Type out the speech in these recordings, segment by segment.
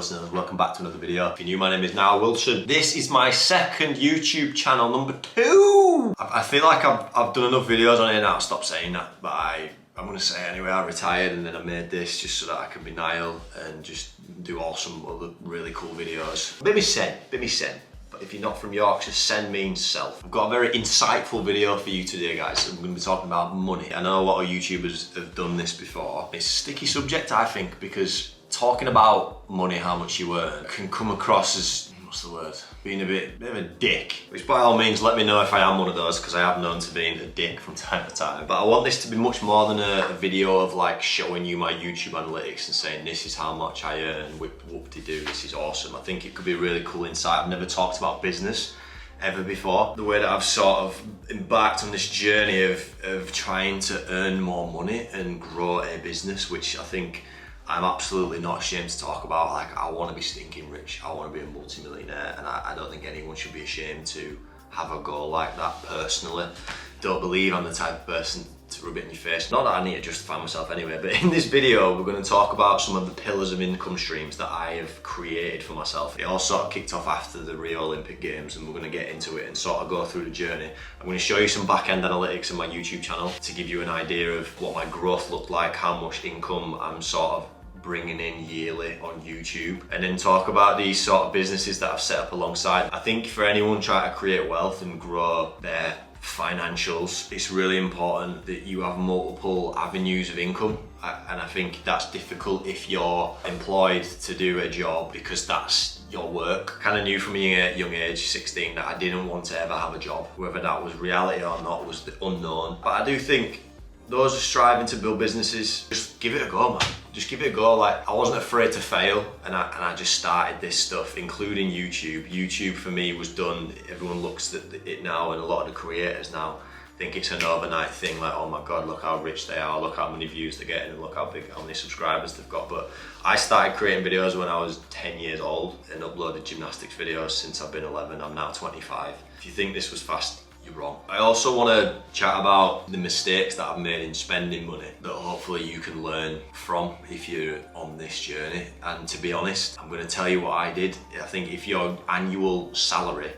listeners, welcome back to another video. If you're new, my name is Nile Wilson. This is my second YouTube channel, number 2. I feel like I've done enough videos on here now to stop saying that, but I'm gonna say it anyway. I retired and then I made this just so that I can be Nile and just do awesome other really cool videos. Bit me sen. But if you're not from Yorkshire, sen means self. I've got a very insightful video for you today, guys. I'm going to be talking about money. I know a lot of YouTubers have done this before. It's a sticky subject, I think, because talking about money, how much you earn, can come across as, what's the word? Being a bit of a dick. Which by all means, let me know if I am one of those, because I have known to being a dick from time to time. But I want this to be much more than a video of like showing you my YouTube analytics and saying this is how much I earn, whoop-de-doo, this is awesome. I think it could be a really cool insight. I've never talked about business ever before. The way that I've sort of embarked on this journey of trying to earn more money and grow a business, which I think I'm absolutely not ashamed to talk about. Like, I want to be stinking rich. I want to be a multi-millionaire, and I don't think anyone should be ashamed to have a goal like that personally. Don't believe I'm the type of person to rub it in your face. Not that I need to justify myself anyway, but in this video, we're going to talk about some of the pillars of income streams that I have created for myself. It all sort of kicked off after the Rio Olympic Games, and we're going to get into it and sort of go through the journey. I'm going to show you some back-end analytics on my YouTube channel to give you an idea of what my growth looked like, how much income I'm sort of bringing in yearly on YouTube, and then talk about these sort of businesses that I've set up alongside. I think for anyone trying to create wealth and grow their financials, it's really important that you have multiple avenues of income, and I think that's difficult if you're employed to do a job because that's your work. Kind of knew from a young age, 16, that I didn't want to ever have a job. Whether that was reality or not was the unknown, but I do think those are striving to build businesses, just give it a go, man. Just give it a go. Like, I wasn't afraid to fail, and I just started this stuff, including YouTube. YouTube for me was done. Everyone looks at it now, and a lot of the creators now think it's an overnight thing. Like, oh my God, look how rich they are, look how many views they're getting, and look how many subscribers they've got. But I started creating videos when I was 10 years old and uploaded gymnastics videos since I've been 11. I'm now 25. If you think this was fast, you're wrong. I also want to chat about the mistakes that I've made in spending money that hopefully you can learn from if you're on this journey. And to be honest, I'm going to tell you what I did. I think if your annual salary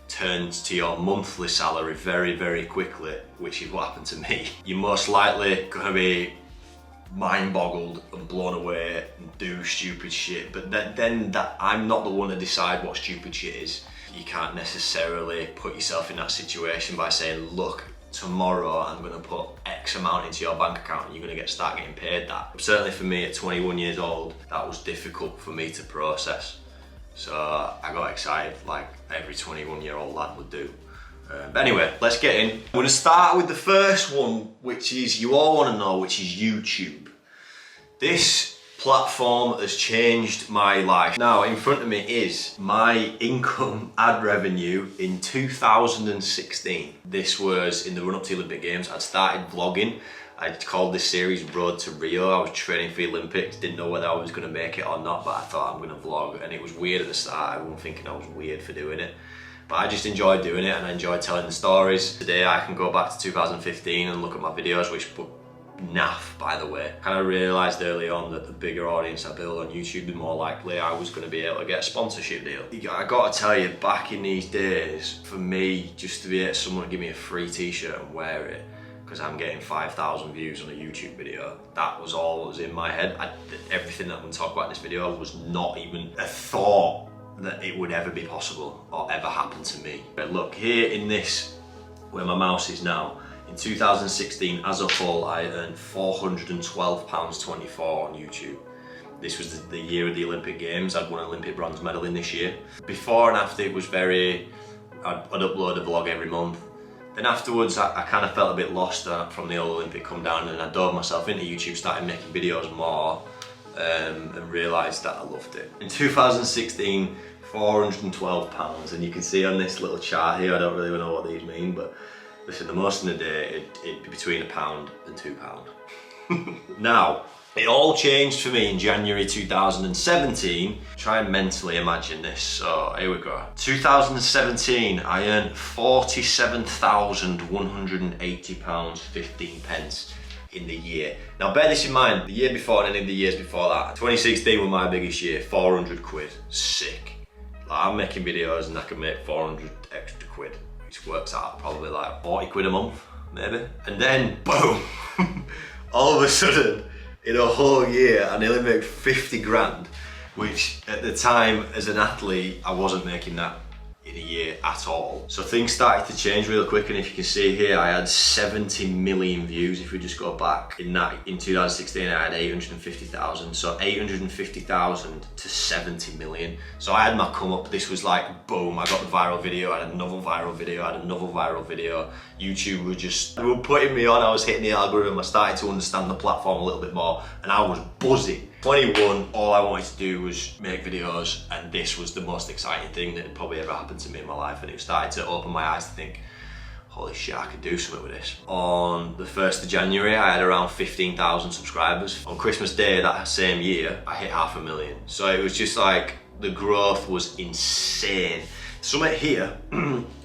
turns to your monthly salary very, very quickly, which is what happened to me, you're most likely going to be mind boggled and blown away and do stupid shit. But then I'm not the one to decide what stupid shit is. You can't necessarily put yourself in that situation by saying, look, tomorrow I'm going to put X amount into your bank account and you're going to start getting paid that. Certainly for me at 21 years old, that was difficult for me to process. So I got excited like every 21-year-old lad would do. But anyway, let's get in. I'm going to start with the first one, which is, you all want to know, which is YouTube. This platform has changed my life. Now, in front of me is my income ad revenue in 2016. This was in the run-up to the Olympic Games. I'd started vlogging. I called this series Road to Rio. I was training for the Olympics, didn't know whether I was going to make it or not, but I thought I'm going to vlog, and it was weird at the start. Everyone thinking I was weird for doing it. But I just enjoyed doing it, and I enjoyed telling the stories. Today I can go back to 2015 and look at my videos, which naff, by the way. Kind of realised early on that the bigger audience I build on YouTube, the more likely I was going to be able to get a sponsorship deal. I got to tell you, back in these days, for me, just to be able someone to give me a free t-shirt and wear it, because I'm getting 5,000 views on a YouTube video, that was all that was in my head. Everything that I'm going to talk about in this video was not even a thought that it would ever be possible or ever happen to me. But look, here in this, where my mouse is now, in 2016, as a whole, I earned £412.24 on YouTube. This was the year of the Olympic Games. I'd won an Olympic bronze medal in this year. Before and after, it was I'd upload a vlog every month. Then afterwards, I kind of felt a bit lost from the whole Olympic come down, and I dove myself into YouTube, started making videos more, and realised that I loved it. In 2016, £412, and you can see on this little chart here, I don't really know what these mean, but listen, the most in a day, it'd be between £1 and £2. Now, it all changed for me in January 2017. Try and mentally imagine this. So here we go. 2017, I earned £47,180.15 in the year. Now bear this in mind, the year before and any of the years before that, 2016 was my biggest year, 400 quid, sick. Like, I'm making videos and I can make 400 extra quid, which works out probably like 40 quid a month, maybe. And then, boom, all of a sudden, in a whole year, I nearly made 50 grand, which at the time, as an athlete, I wasn't making that in a year at all. So things started to change real quick, and if you can see here, I had 70 million views. If we just go back in 2016, I had 850,000. So 850,000 to 70 million. So I had my come up. This was like, boom, I got the viral video, I had another viral video, I had another viral video. YouTube they were putting me on, I was hitting the algorithm, I started to understand the platform a little bit more, and I was buzzing. 21, all I wanted to do was make videos, and this was the most exciting thing that had probably ever happened to me in my life, and it started to open my eyes to think, holy shit, I could do something with this. On the 1st of January, I had around 15,000 subscribers. On Christmas Day that same year, I hit 500,000. So it was just like, the growth was insane. Something here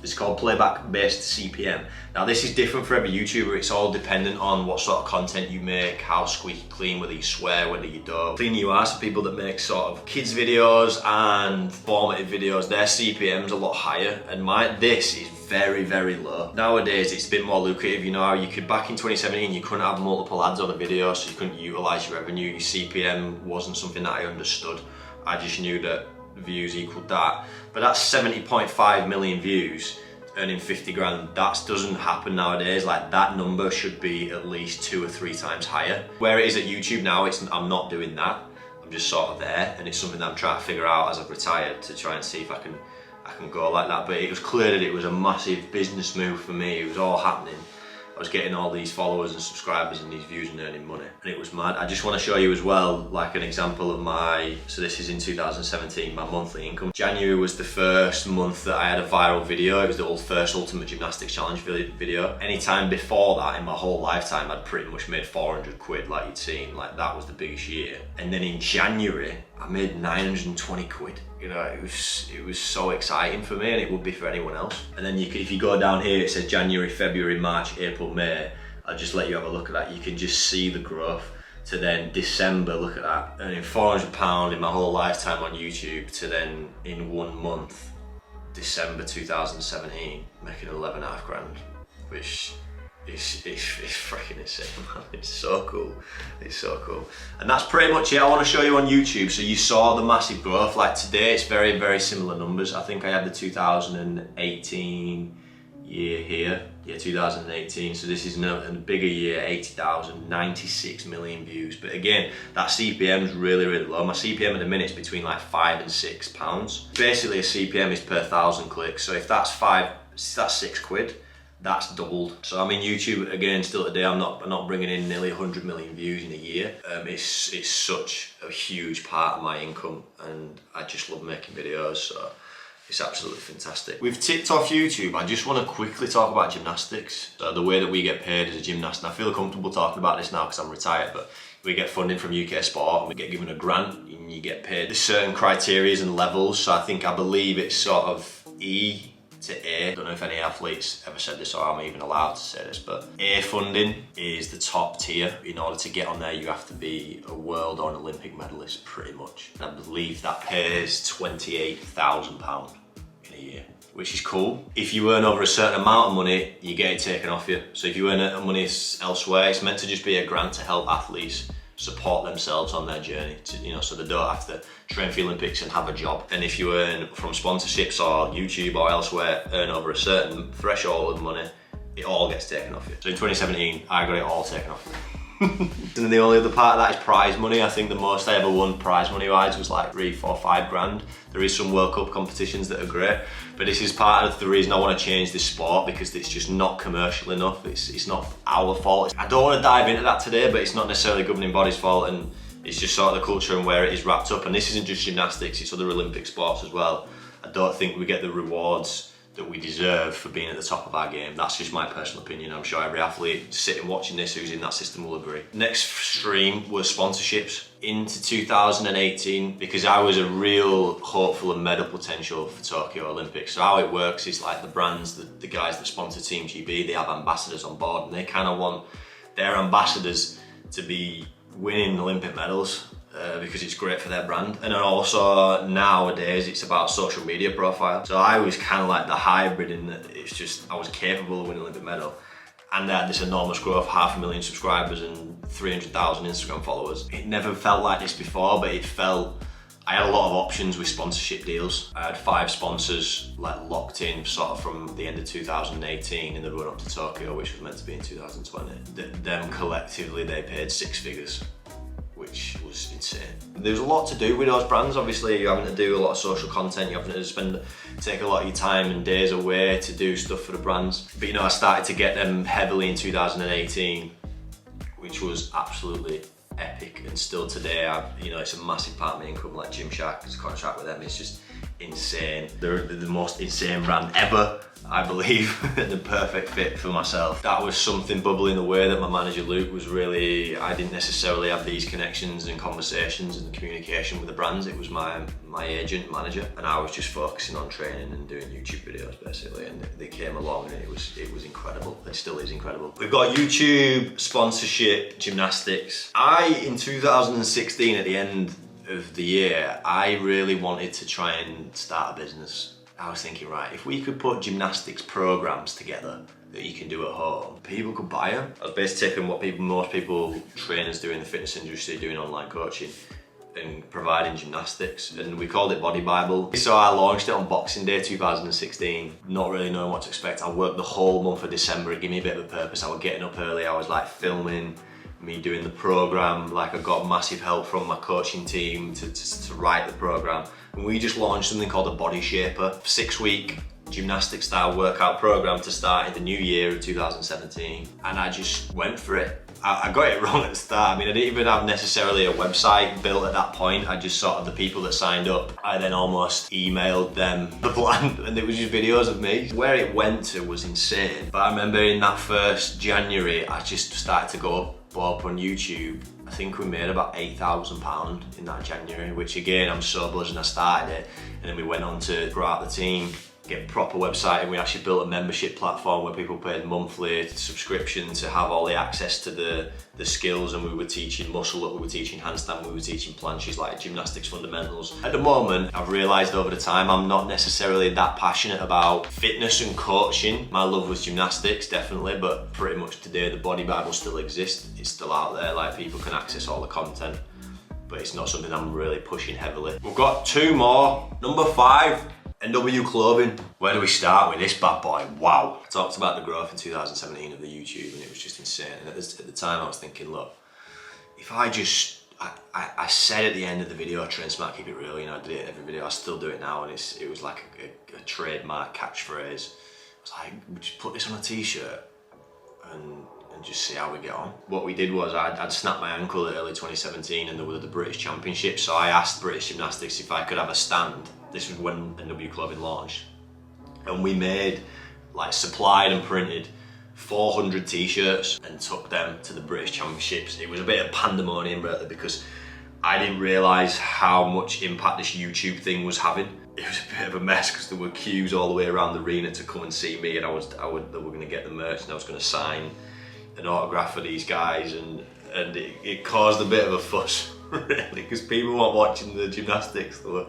is called playback based CPM. Now this is different for every YouTuber. It's all dependent on what sort of content you make, how squeaky clean, whether you swear, whether you don't. Clean you are, so people that make sort of kids videos and formative videos, their CPM's a lot higher, and this is very, very low. Nowadays it's a bit more lucrative. You know how you could, back in 2017, you couldn't have multiple ads on a video, so you couldn't utilize your revenue. Your CPM wasn't something that I understood. I just knew that views equaled that. But that's 70.5 million views, earning 50 grand. That doesn't happen nowadays. Like, that number should be at least 2 or 3 times higher. Where it is at YouTube now, I'm not doing that. I'm just sort of there, and it's something that I'm trying to figure out as I've retired, to try and see if I can go like that. But it was clear that it was a massive business move for me. It was all happening. I was getting all these followers and subscribers and these views and earning money, and it was mad. I just want to show you as well, like, an example of so this is in 2017, my monthly income. January was the first month that I had a viral video. It was the first Ultimate Gymnastics Challenge video. Anytime before that in my whole lifetime, I'd pretty much made 400 quid, like you'd seen. Like, that was the biggest year. And then in January, I made 920 quid. You know, it was so exciting for me, and it would be for anyone else. And then if you go down here, it says January, February, March, April, May. I'll just let you have a look at that. You can just see the growth. To then December, look at that, earning £400 in my whole lifetime on YouTube, to then in 1 month, December 2017, making 11.5 grand, which it's freaking insane, man. It's so cool. It's so cool. And that's pretty much it I want to show you on YouTube. So you saw the massive growth. Like, today, it's very, very similar numbers. I think I had the 2018 year here. Yeah, 2018. So this is a bigger year, 80,000, 96 million views. But again, that CPM is really, really low. My CPM at the minute is between like £5 and £6. Basically, a CPM is per 1,000 clicks. So if that's that's 6 quid. That's doubled. So I mean, YouTube, again, still today, I'm not bringing in nearly 100 million views in a year. It's such a huge part of my income, and I just love making videos, so it's absolutely fantastic. We've ticked off YouTube. I just want to quickly talk about gymnastics. So the way that we get paid as a gymnast, and I feel comfortable talking about this now because I'm retired, but we get funding from UK Sport, and we get given a grant, and you get paid. There's certain criteria and levels, so I believe it's sort of E to A. I don't know if any athletes ever said this, or I'm even allowed to say this, but A funding is the top tier. In order to get on there, you have to be a world or an Olympic medalist, pretty much. And I believe that pays £28,000 in a year, which is cool. If you earn over a certain amount of money, you get it taken off you. So if you earn money elsewhere, it's meant to just be a grant to help athletes support themselves on their journey, so they don't have to train for the Olympics and have a job. And if you earn from sponsorships or YouTube or elsewhere, earn over a certain threshold of money, it all gets taken off you. So in 2017, I got it all taken off me. And the only other part of that is prize money. I think the most I ever won prize money wise was like 3, 4, 5 grand. There is some World Cup competitions that are great, but this is part of the reason I want to change this sport, because it's just not commercial enough. It's not our fault. I don't want to dive into that today, but it's not necessarily governing body's fault, and it's just sort of the culture and where it is wrapped up. And this isn't just gymnastics, it's other Olympic sports as well. I don't think we get the rewards that we deserve for being at the top of our game. That's just my personal opinion. I'm sure every athlete sitting watching this who's in that system will agree. Next stream was sponsorships. Into 2018, because I was a real hopeful and medal potential for Tokyo Olympics. So how it works is, like, the brands, the guys that sponsor Team GB, they have ambassadors on board, and they kind of want their ambassadors to be winning Olympic medals because it's great for their brand. And then also nowadays it's about social media profile. So I was kind of like the hybrid in that it's just I was capable of winning an Olympic medal and I had this enormous growth, 500,000 subscribers and 300,000 Instagram followers. It never felt like this before, but it felt, I had a lot of options with sponsorship deals. I had 5 sponsors like locked in sort of from the end of 2018 in the run up to Tokyo, which was meant to be in 2020. Them collectively, they paid 6 figures, which was insane. There's a lot to do with those brands. Obviously, you're having to do a lot of social content. You're having to take a lot of your time and days away to do stuff for the brands. But you know, I started to get them heavily in 2018, which was absolutely epic. And still today, you know, it's a massive part of my income. Like Gymshark's contract with them is just insane. They're the most insane brand ever, I believe, and the perfect fit for myself. That was something bubbling away that my manager Luke was really, I didn't necessarily have these connections and conversations and communication with the brands. It was my agent, manager, and I was just focusing on training and doing YouTube videos basically, and they came along and it was incredible. It still is incredible. We've got YouTube, sponsorship, gymnastics. In 2016 at the end of the year, I really wanted to try and start a business. I was thinking, right, if we could put gymnastics programs together that you can do at home, people could buy them. I was basically taking what most people, trainers do in the fitness industry, doing online coaching and providing gymnastics, and we called it Body Bible. So I launched it on Boxing Day 2016, not really knowing what to expect. I worked the whole month of December. It gave me a bit of a purpose. I was getting up early. I was like filming me doing the program. Like I got massive help from my coaching team to write the program. And we just launched something called a Body Shaper, 6-week gymnastic style workout program to start in the new year of 2017. And I just went for it. I got it wrong at the start. I mean, I didn't even have necessarily a website built at that point. I just sort of, the people that signed up, I then almost emailed them the plan, and it was just videos of me. Where it went to was insane. But I remember in that first January, I just started to go up on YouTube. I think we made about £8,000 in that January, which again, I'm so buzzing I started it. And then we went on to grow out the team, get a proper website, and we actually built a membership platform where people paid monthly subscription to have all the access to the skills. And we were teaching muscle up, we were teaching handstand, we were teaching planches, like gymnastics fundamentals. At the moment, I've realised over the time I'm not necessarily that passionate about fitness and coaching. My love was gymnastics, definitely, but pretty much today the Body Bible still exists. It's still out there, like people can access all the content, but it's not something I'm really pushing heavily. We've got 2 more. Number 5. NW Clothing. Where do we start with this bad boy? Wow. I talked about the growth in 2017 of the YouTube, and it was just insane. And at the time I was thinking, look, if I said at the end of the video, train smart, keep it real, you know, I did it every video, I still do it now, and it was like a trademark catchphrase. I was like, we just put this on a t-shirt and just see how we get on. What we did was I'd snapped my ankle in early 2017 and there were the British Championships, so I asked British Gymnastics if I could have a stand. This was when NW Clothing launched. And we made, like, supplied and printed 400 t-shirts and took them to the British Championships. It was a bit of pandemonium really, because I didn't realise how much impact this YouTube thing was having. It was a bit of a mess because there were queues all the way around the arena to come and see me, and they were going to get the merch and I was going to sign an autograph for these guys, and it caused a bit of a fuss really, because people weren't watching the gymnastics, they were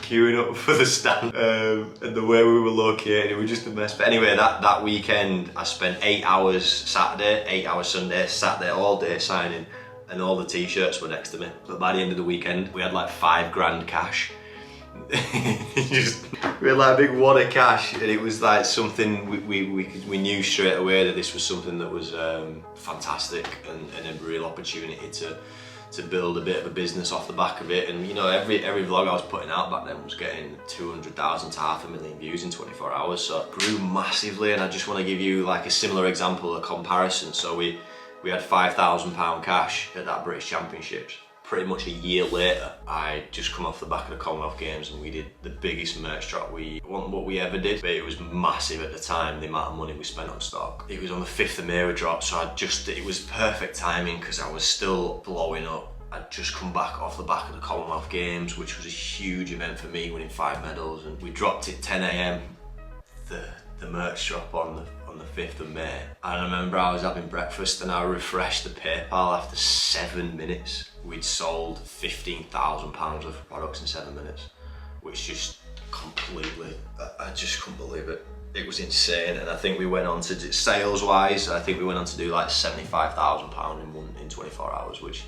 queuing up for the stand, and the way we were located, it was just a mess. But anyway, that weekend I spent 8 hours Saturday, 8 hours Sunday, sat there all day signing, and all the t-shirts were next to me. But by the end of the weekend we had like £5,000 cash. We had like a big wad of cash, and it was like something we knew straight away that this was something that was fantastic and a real opportunity to build a bit of a business off the back of it. And you know, every vlog I was putting out back then was getting 200,000 to 500,000 views in 24 hours, so it grew massively. And I just want to give you like a similar example, a comparison. So we had £5,000 cash at that British Championships. Pretty much a year later, I just come off the back of the Commonwealth Games and we did the biggest merch drop what we ever did. But it was massive at the time, the amount of money we spent on stock. It was on the 5th of May we dropped, so it was perfect timing because I was still blowing up. I'd just come back off the back of the Commonwealth Games, which was a huge event for me, winning 5 medals, and we dropped it 10 AM, the merch drop on the on the 5th of May. And I remember I was having breakfast and I refreshed the PayPal after 7 minutes. We'd sold £15,000 of products in 7 minutes, which just completely, I just couldn't believe it. It was insane. And I think we went on to do, sales wise, I think we went on to do like £75,000 in 24 hours, which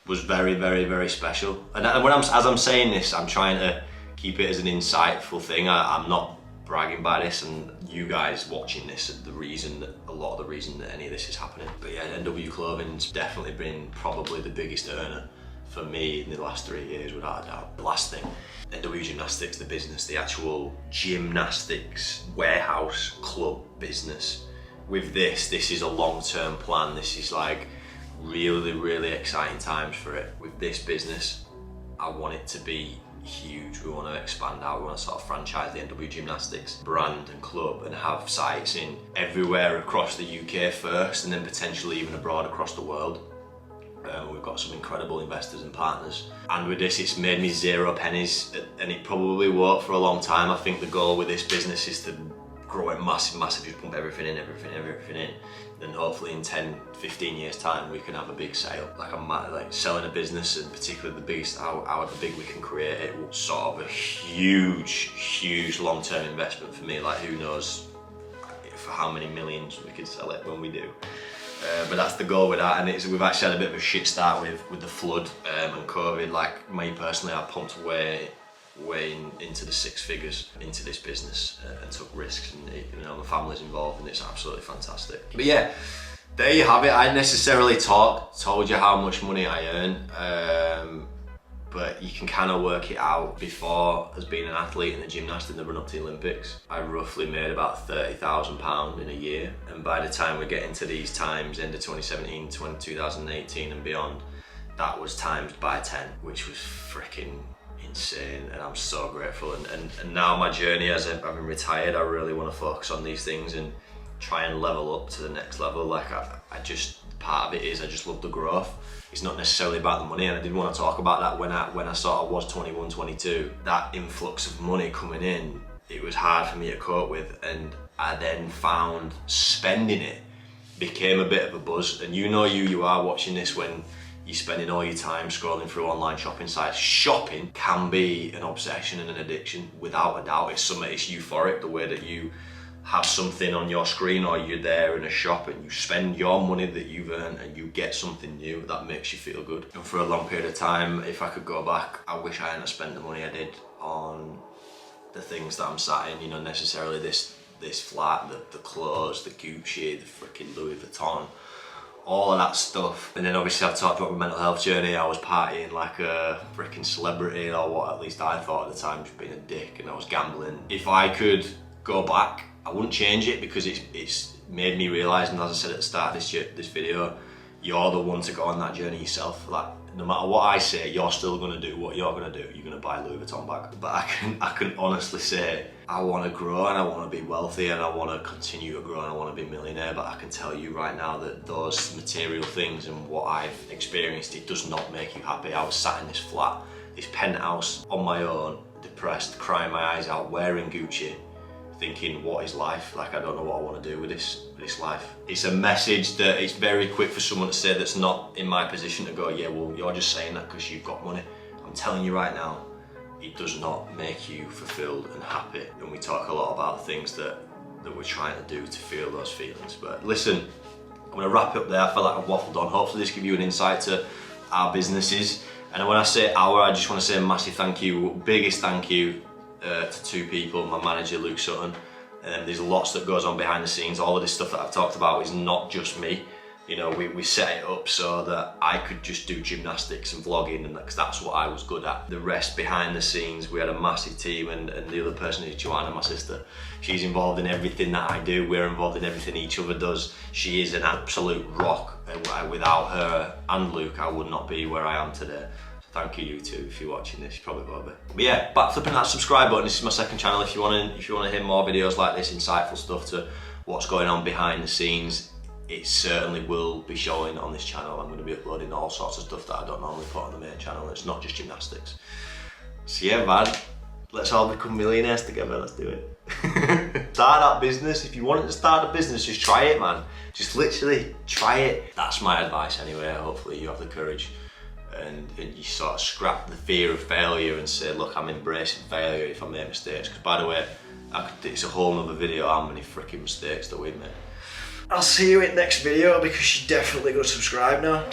was very, very, very special. And as I'm saying this, I'm trying to keep it as an insightful thing. I'm not bragging by this, and you guys watching this are a lot of the reason that any of this is happening. But yeah, NW Clothing's definitely been probably the biggest earner for me in the last 3 years, without a doubt. The last thing, NW Gymnastics, the business, the actual gymnastics warehouse club business. With this is a long-term plan. This is like really, really exciting times for it. With this business, I want it to be huge. We want to expand out. We want to sort of franchise the NW Gymnastics brand and club and have sites in everywhere across the UK first, and then potentially even abroad across the world. We've got some incredible investors and partners, and with this it's made me 0 pennies, and it probably won't for a long time. I think the goal with this business is to grow it massive, just pump everything in, then hopefully in 10-15 years time we can have a big sale. Like selling a business, and particularly the biggest, however big we can create it, will sort of a huge long-term investment for me. Like, who knows for how many millions we could sell it when we do. But that's the goal with that, and we've actually had a bit of a shit start with the flood and COVID. Like, me personally, I pumped way into the 6 figures into this business and took risks, and the family's involved, and it's absolutely fantastic. But yeah, there you have it. I necessarily told you how much money I earn, but you can kind of work it out. Before, as being an athlete and a gymnast in the run up to the Olympics, I roughly made about £30,000 in a year, and by the time we get into these times, end of 2017, 2018 and beyond, that was times by 10, which was freaking insane, and I'm so grateful. And now my journey, as I've been retired, I really want to focus on these things and try and level up to the next level. Like, I just, part of it is I just love the growth. It's not necessarily about the money, and I did want to talk about that when I sort of was 21, 22. That influx of money coming in, it was hard for me to cope with, and I then found spending it became a bit of a buzz. And you are watching this when you're spending all your time scrolling through online shopping sites. Shopping can be an obsession and an addiction, without a doubt. It's euphoric, the way that you have something on your screen, or you're there in a shop and you spend your money that you've earned and you get something new that makes you feel good. And for a long period of time, if I could go back, I wish I hadn't spent the money I did on the things that I'm sat in, necessarily this flat, the clothes, the Gucci, the freaking Louis Vuitton, all of that stuff. And then obviously I've talked about my mental health journey. I was partying like a freaking celebrity, or what at least I thought at the time, just being a dick, and I was gambling. If I could go back, I wouldn't change it, because it's made me realise, and as I said at the start of this video, you're the one to go on that journey yourself. Like, no matter what I say, you're still going to do what you're going to do. You're going to buy a Louis Vuitton bag. But I can honestly say, I want to grow, and I want to be wealthy, and I want to continue to grow, and I want to be a millionaire. But I can tell you right now that those material things and what I've experienced, it does not make you happy. I was sat in this flat, this penthouse on my own, depressed, crying my eyes out, wearing Gucci, thinking, what is life? Like, I don't know what I want to do with this life. It's a message that it's very quick for someone to say that's not in my position to go, yeah, well, you're just saying that because you've got money. I'm telling you right now, it does not make you fulfilled and happy. And we talk a lot about things that we're trying to do to feel those feelings. But listen, I'm gonna wrap up there. I feel like I've waffled on. Hopefully this gives you an insight to our businesses. And when I say our, I just want to say a massive thank you, biggest thank you to 2 people, my manager Luke Sutton. There's lots that goes on behind the scenes. All of this stuff that I've talked about is not just me. We set it up so that I could just do gymnastics and vlogging, and that's what I was good at. The rest behind the scenes, we had a massive team, and the other person is Joanna, my sister. She's involved in everything that I do. We're involved in everything each other does. She is an absolute rock, and without her and Luke, I would not be where I am today. Thank you, two, if you're watching this. You probably will be. But yeah, back flipping that subscribe button. This is my second channel. If you want to hear more videos like this, insightful stuff to what's going on behind the scenes, it certainly will be showing on this channel. I'm going to be uploading all sorts of stuff that I don't normally put on the main channel. It's not just gymnastics. So yeah, man, Let's all become millionaires together, let's do it. Start that business. If you wanted to start a business, just try it, man. Just literally try it. That's my advice anyway. Hopefully you have the courage and you sort of scrap the fear of failure and say, look, I'm embracing failure if I make mistakes. Because by the way, it's a whole nother video how many freaking mistakes that we've made. I'll see you in the next video because you're definitely going to subscribe now.